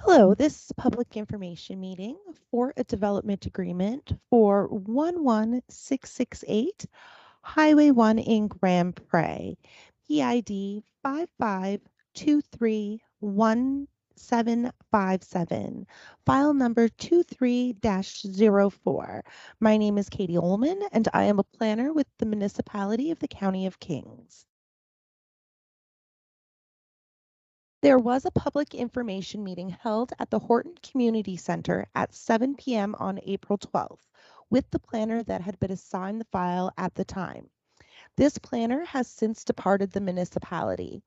Hello, this is a public information meeting for a development agreement for 11668 Highway 1 in Grand Prairie, PID 55231757, file number 23-04. My name is Katie Ullman, and I am a planner with the municipality of the County of Kings. There was a public information meeting held at the Horton Community Center at 7 p.m. on April 12th with the planner that had been assigned the file at the time. This planner has since departed the municipality.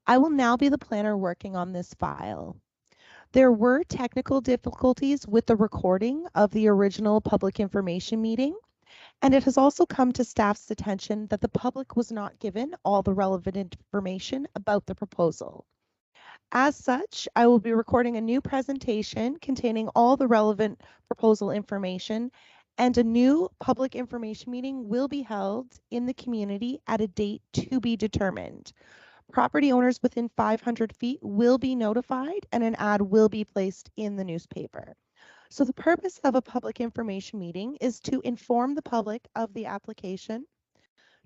I will now be the planner working on this file. There were technical difficulties with the recording of the original public information meeting, and it has also come to staff's attention that the public was not given all the relevant information about the proposal. As such, I will be recording a new presentation containing all the relevant proposal information, and a new public information meeting will be held in the community at a date to be determined. Property owners within 500 feet will be notified, and an ad will be placed in the newspaper. So the purpose of a public information meeting is to inform the public of the application,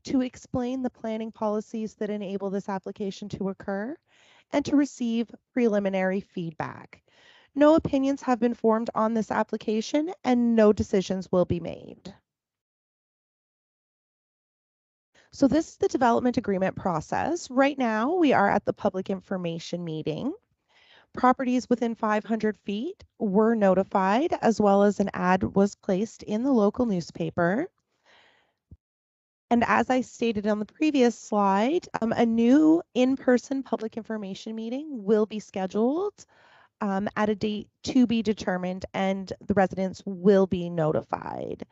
to explain the planning policies that enable this application to occur, and to receive preliminary feedback. No opinions have been formed on this application, and no decisions will be made. So this is the development agreement process. Right now, we are at the public information meeting. Properties within 500 feet were notified, as well as an ad was placed in the local newspaper. And as I stated on the previous slide, a new in-person public information meeting will be scheduled at a date to be determined, and the residents will be notified.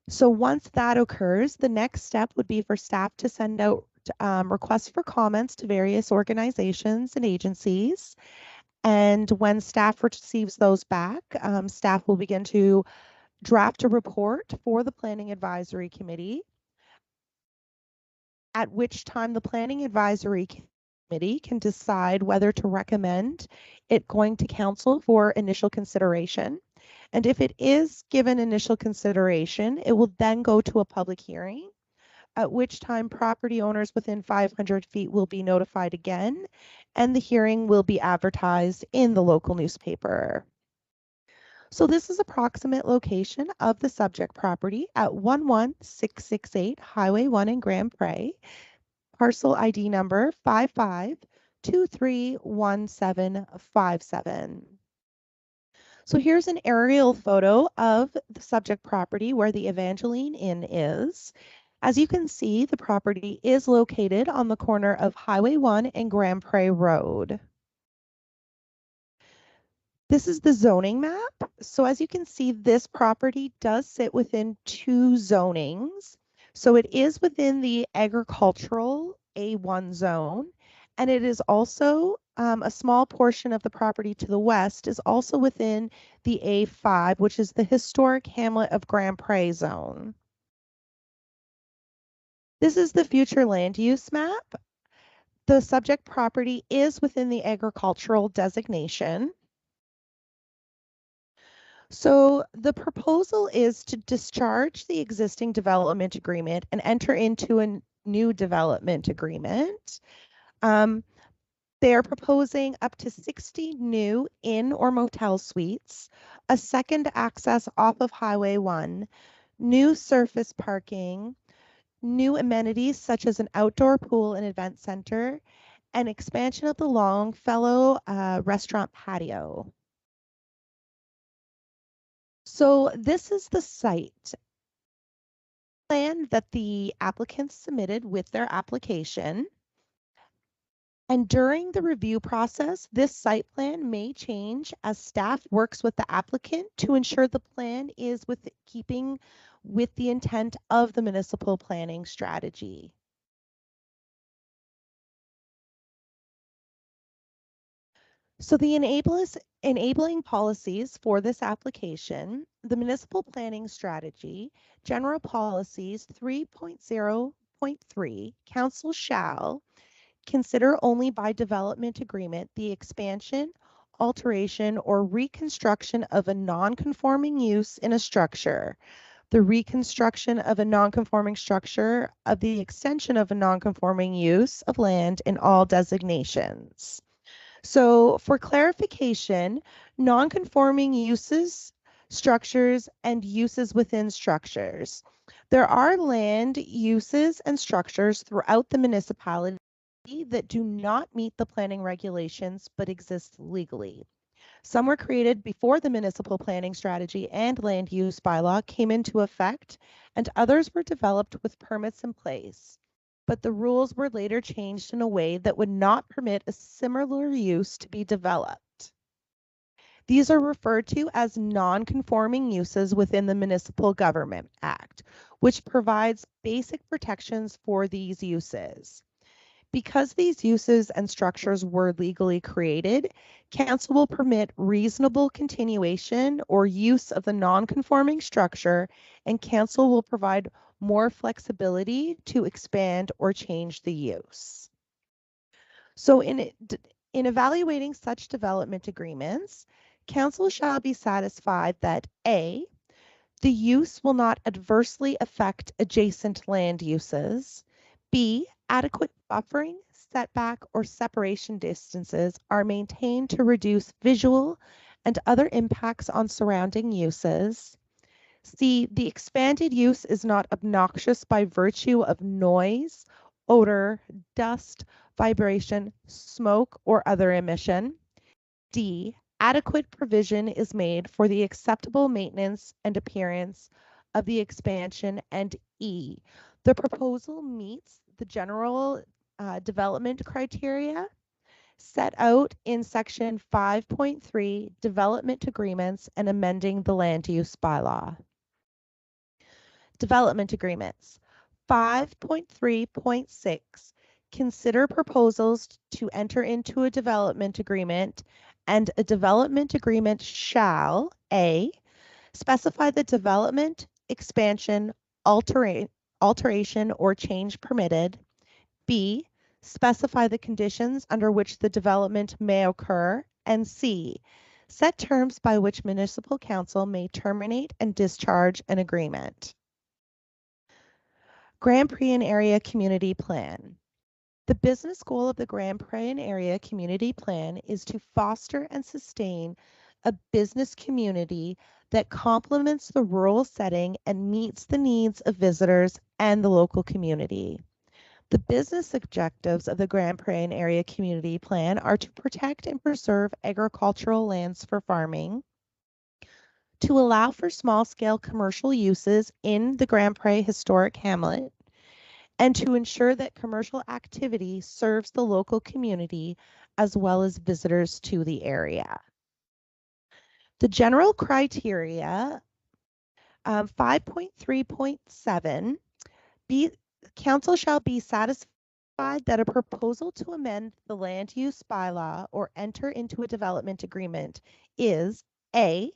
So once that occurs, the next step would be for staff to send out requests for comments to various organizations and agencies. And when staff receives those back, staff will begin to draft a report for the Planning Advisory Committee, at which time the Planning Advisory Committee can decide whether to recommend it going to council for initial consideration. And if it is given initial consideration, it will then go to a public hearing, at which time property owners within 500 feet will be notified again, and the hearing will be advertised in the local newspaper. So this is approximate location of the subject property at 11668 Highway 1 in Grand Prairie, parcel ID number 55231757. So here's an aerial photo of the subject property where the Evangeline Inn is. As you can see, the property is located on the corner of Highway 1 and Grand Prairie Road. This is the zoning map. So as you can see, this property does sit within two zonings. So it is within the agricultural A1 zone, and it is also a small portion of the property to the west is also within the A5, which is the historic hamlet of Grand Prairie zone. This is the future land use map. The subject property is within the agricultural designation. So the proposal is to discharge the existing development agreement and enter into a new development agreement. They are proposing up to 60 new inn or motel suites, a second access off of Highway 1, new surface parking, new amenities such as an outdoor pool and event center, and expansion of the Longfellow restaurant patio. So this is the site plan that the applicants submitted with their application. And during the review process, this site plan may change as staff works with the applicant to ensure the plan is with keeping with the intent of the municipal planning strategy. So the enabling policies for this application, the municipal planning strategy, general policies 3.0.3, council shall consider only by development agreement the expansion, alteration, or reconstruction of a non-conforming use in a structure, the reconstruction of a non-conforming structure, of the extension of a non-conforming use of land in all designations. So for clarification, non-conforming uses, structures, and uses within structures. There are land uses and structures throughout the municipality that do not meet the planning regulations but exist legally. Some were created before the municipal planning strategy and land use bylaw came into effect, and others were developed with permits in place. But the rules were later changed in a way that would not permit a similar use to be developed. These are referred to as non-conforming uses within the Municipal Government Act, which provides basic protections for these uses. Because these uses and structures were legally created, Council will permit reasonable continuation or use of the non-conforming structure, and Council will provide more flexibility to expand or change the use. So in evaluating such development agreements, Council shall be satisfied that A, the use will not adversely affect adjacent land uses. B, adequate buffering, setback, or separation distances are maintained to reduce visual and other impacts on surrounding uses. C, the expanded use is not obnoxious by virtue of noise, odor, dust, vibration, smoke, or other emission. D, adequate provision is made for the acceptable maintenance and appearance of the expansion. And E, the proposal meets the general development criteria set out in section 5.3 development agreements and amending the land use bylaw. Development agreements. 5.3.6, consider proposals to enter into a development agreement, and a development agreement shall A, specify the development, expansion, alteration, or change permitted. B, specify the conditions under which the development may occur. And C, set terms by which municipal council may terminate and discharge an agreement. Grand Prairie Area Community Plan. The business goal of the Grand Prairie Area Community Plan is to foster and sustain a business community that complements the rural setting and meets the needs of visitors and the local community. The business objectives of the Grand Prairie Area Community Plan are to protect and preserve agricultural lands for farming, to allow for small-scale commercial uses in the Grand Prairie Historic Hamlet, and to ensure that commercial activity serves the local community as well as visitors to the area. The general criteria, 5.3.7, Council shall be satisfied that a proposal to amend the land use bylaw or enter into a development agreement is A,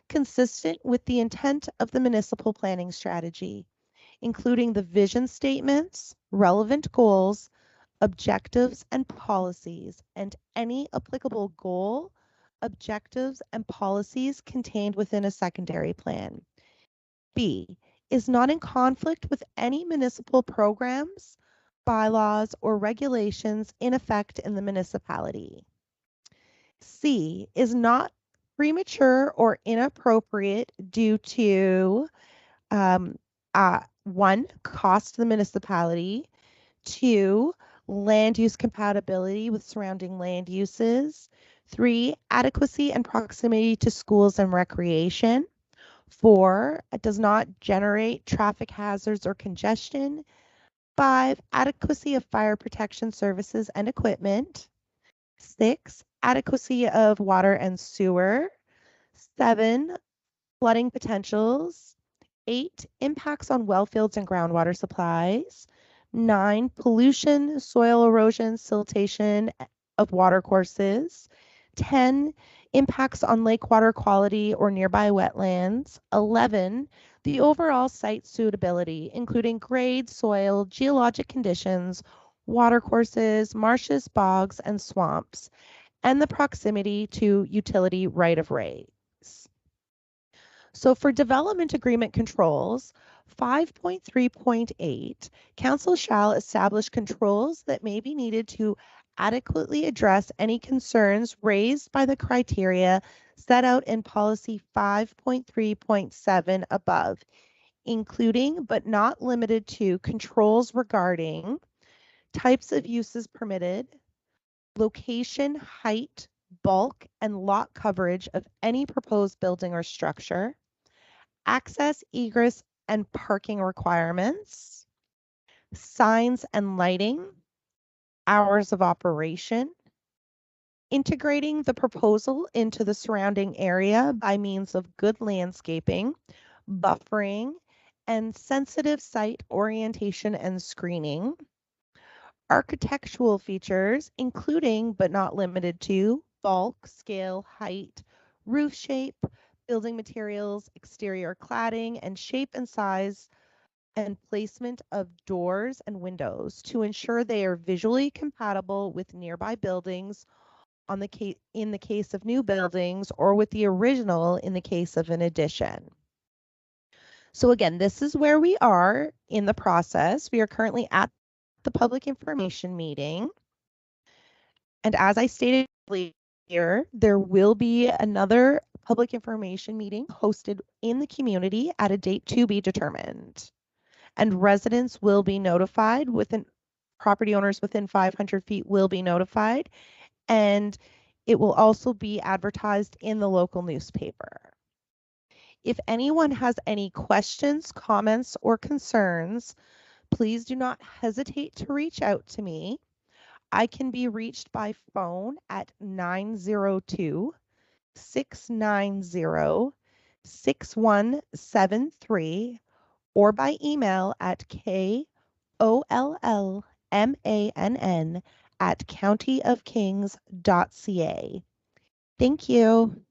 consistent with the intent of the municipal planning strategy, including the vision statements, relevant goals, objectives, and policies, and any applicable goal, objectives, and policies contained within a secondary plan. B, is not in conflict with any municipal programs, bylaws, or regulations in effect in the municipality. C, is not premature or inappropriate due to 1, cost to the municipality, 2, land use compatibility with surrounding land uses, 3, adequacy and proximity to schools and recreation, 4, it does not generate traffic hazards or congestion, 5, adequacy of fire protection services and equipment, 6, adequacy of water and sewer, 7, flooding potentials, 8, impacts on well fields and groundwater supplies, 9, pollution, soil erosion, siltation of watercourses, 10, impacts on lake water quality or nearby wetlands, 11, the overall site suitability, including grade, soil, geologic conditions, watercourses, marshes, bogs, and swamps, and the proximity to utility right-of-ways. So for development agreement controls, 5.3.8, Council shall establish controls that may be needed to adequately address any concerns raised by the criteria set out in policy 5.3.7 above, including but not limited to controls regarding types of uses permitted, location, height, bulk, and lot coverage of any proposed building or structure, access, egress, and parking requirements, signs and lighting, hours of operation, integrating the proposal into the surrounding area by means of good landscaping, buffering, and sensitive site orientation and screening, architectural features, including but not limited to bulk, scale, height, roof shape, building materials, exterior cladding, and shape and size and placement of doors and windows to ensure they are visually compatible with nearby buildings in the case of new buildings or with the original in the case of an addition. So again, this is where we are in the process. We are currently at the public information meeting. And as I stated earlier, there will be another public information meeting hosted in the community at a date to be determined. And residents will be notified, property owners within 500 feet will be notified, and it will also be advertised in the local newspaper. If anyone has any questions, comments, or concerns, please do not hesitate to reach out to me. I can be reached by phone at 902-690-6173 or by email at kollmann@countyofkings.ca. Thank you.